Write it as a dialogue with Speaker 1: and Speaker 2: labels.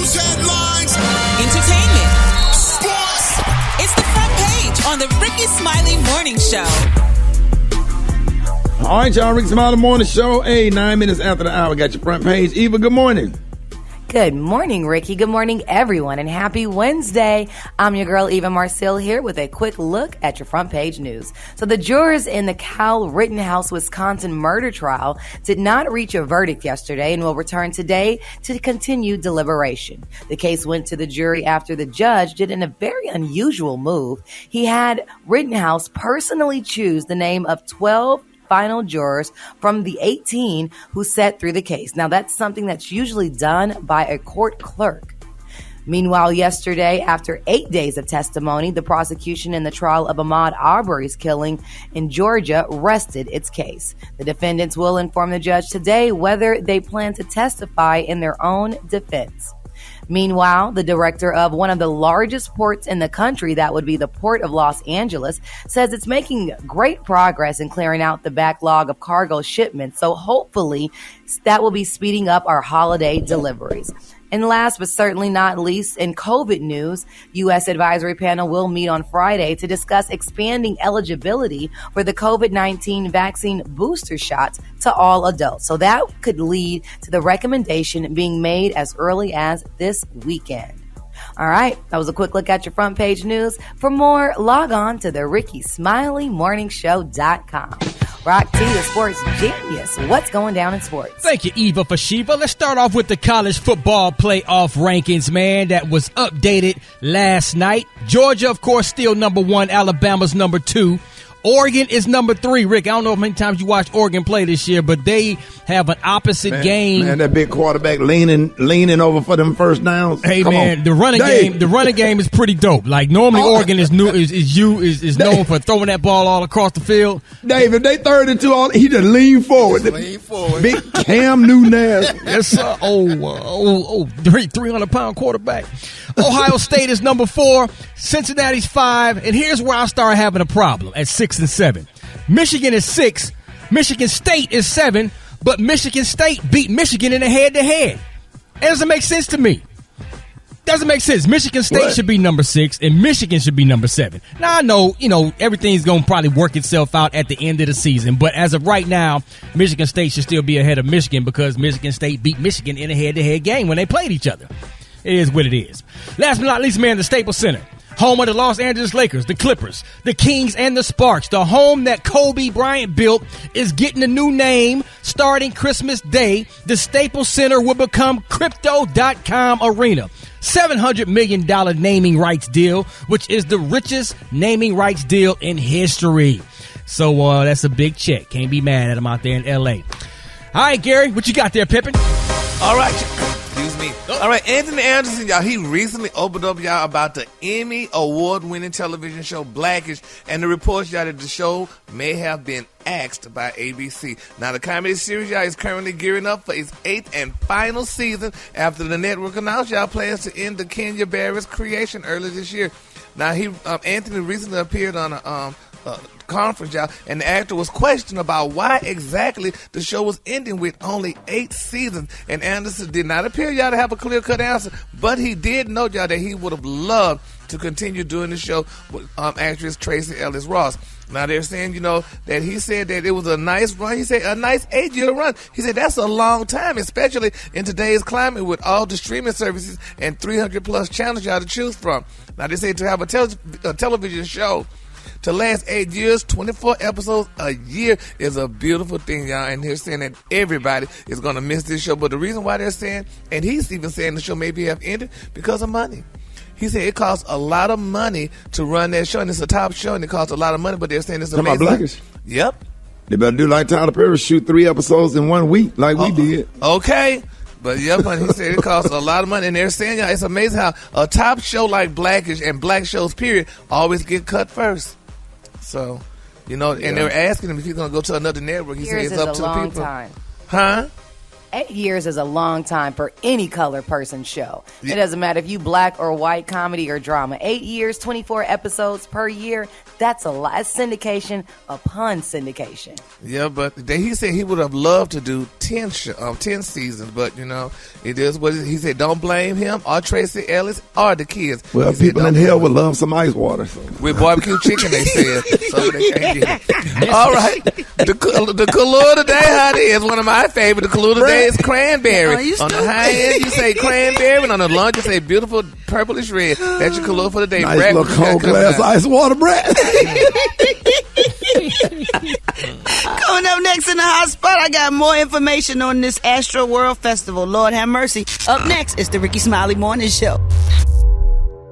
Speaker 1: News headlines.
Speaker 2: Entertainment.
Speaker 1: Sports.
Speaker 2: It's the front page on the Ricky Smiley Morning Show.
Speaker 3: All right, y'all. Ricky Smiley Morning Show. Hey, 9 minutes after the hour. Got your front page. Eva, good morning.
Speaker 4: Good morning, Ricky. Good morning, everyone, and happy Wednesday. I'm your girl, Eva Marcille, here with a quick look at your front page news. So the jurors in the Kyle Rittenhouse, Wisconsin murder trial did not reach a verdict yesterday and will return today to continue deliberation. The case went to the jury after the judge did in a very unusual move. He had Rittenhouse personally choose the name of 12 final jurors from the 18 who sat through the case. Now, that's something that's usually done by a court clerk. Meanwhile, yesterday, after 8 days of testimony, the prosecution in the trial of Ahmaud Arbery's killing in Georgia rested its case. The defendants will inform the judge today whether they plan to testify in their own defense. Meanwhile, the director of one of the largest ports in the country, that would be the Port of Los Angeles, says it's making great progress in clearing out the backlog of cargo shipments. So hopefully that will be speeding up our holiday deliveries. And last but certainly not least, in COVID news, U.S. Advisory Panel will meet on Friday to discuss expanding eligibility for the COVID-19 vaccine booster shots to all adults. So that could lead to the recommendation being made as early as this weekend. All right, that was a quick look at your front page news. For more, log on to the RickySmileyMorningShow.com. Rock T, the sports genius. What's going down in sports?
Speaker 5: Thank you, Eva, for Shiva. Let's start off with the college football playoff rankings, man, that was updated last night. Georgia, of course, still number 1. Alabama's number 2. Oregon is number 3. Rick, I don't know how many times you watched Oregon play this year, but they have an opposite game.
Speaker 3: Man, that big quarterback leaning over for them first downs.
Speaker 5: Hey,
Speaker 3: Come
Speaker 5: man,
Speaker 3: on.
Speaker 5: the running game is pretty dope. Like normally Oregon is known for throwing that ball all across the field.
Speaker 3: Dave, if they 3rd and 2, he just lean forward. Big Cam Newton.
Speaker 5: Yes, sir. 300-pound quarterback. Ohio State is number 4. Cincinnati's 5. And here's where I start having a problem at 6 and 7. Michigan is 6. Michigan State is 7. But Michigan State beat Michigan in a head-to-head. It doesn't make sense to me. Doesn't make sense. Michigan State should be number 6 and Michigan should be number 7. Now, I know, everything's going to probably work itself out at the end of the season. But as of right now, Michigan State should still be ahead of Michigan because Michigan State beat Michigan in a head-to-head game when they played each other. It is what it is. Last but not least, man, the Staples Center. Home of the Los Angeles Lakers, the Clippers, the Kings, and the Sparks. The home that Kobe Bryant built is getting a new name starting Christmas Day. The Staples Center will become Crypto.com Arena. $700 million naming rights deal, which is the richest naming rights deal in history. So that's a big check. Can't be mad at them out there in L.A. All right, Gary, what you got there, Pippin?
Speaker 6: All right. Excuse me. All right, Anthony Anderson, y'all, he recently opened up, y'all, about the Emmy award-winning television show Blackish, and the reports, y'all, that the show may have been axed by ABC. Now, the comedy series, y'all, is currently gearing up for its 8th and final season after the network announced, y'all, plans to end the Kenya Barris creation earlier this year. Now, Anthony recently appeared on a conference, y'all, and the actor was questioned about why exactly the show was ending with only 8 seasons. And Anderson did not appear, y'all, to have a clear-cut answer, but he did note, y'all, that he would have loved to continue doing the show with actress Tracy Ellis Ross. Now, they're saying, that he said that it was a nice run. He said a nice 8-year run. He said that's a long time, especially in today's climate with all the streaming services and 300-plus channels y'all to choose from. Now, they say to have a television show to last 8 years, 24 episodes a year is a beautiful thing, y'all. And they're saying that everybody is going to miss this show. But the reason why they're saying, and he's even saying the show maybe have ended because of money. He said it costs a lot of money to run that show, and it's a top show, and it costs a lot of money, but they're saying it's amazing.
Speaker 3: Talking about Blackish?
Speaker 6: Yep.
Speaker 3: They better do like Tyler Perry, shoot 3 episodes in 1 week like we did.
Speaker 6: Okay. But yep, honey, he said it costs a lot of money, and they're saying, y'all, it's amazing how a top show like Blackish and black shows, period, always get cut first. So, and they were asking him if he's going to go to another network. He said it's up to the people.
Speaker 4: Time.
Speaker 6: Huh?
Speaker 4: 8 years is a long time for any color person show. It doesn't matter if you black or white, comedy or drama. 8 years, 24 episodes per year. That's a lot. It's syndication upon syndication.
Speaker 6: Yeah, but he said he would have loved to do 10 seasons, but, it is what he said. Don't blame him or Tracy Ellis or the kids.
Speaker 3: Well, people in hell would love some ice water. So.
Speaker 6: With barbecue chicken, they said. So they can't get it. All right. The Kahlua today, how it is, one of my favorite. The Kahlua today is cranberry. On the high end, you say cranberry, and on the lunch, you say beautiful purplish red. That's your Kahlua for the day.
Speaker 3: Nice little cold glass ice water, Brad.
Speaker 7: Coming up next in the hot spot, I got more information on this Astro World Festival. Lord have mercy. Up next, it's the Ricky Smiley Morning Show.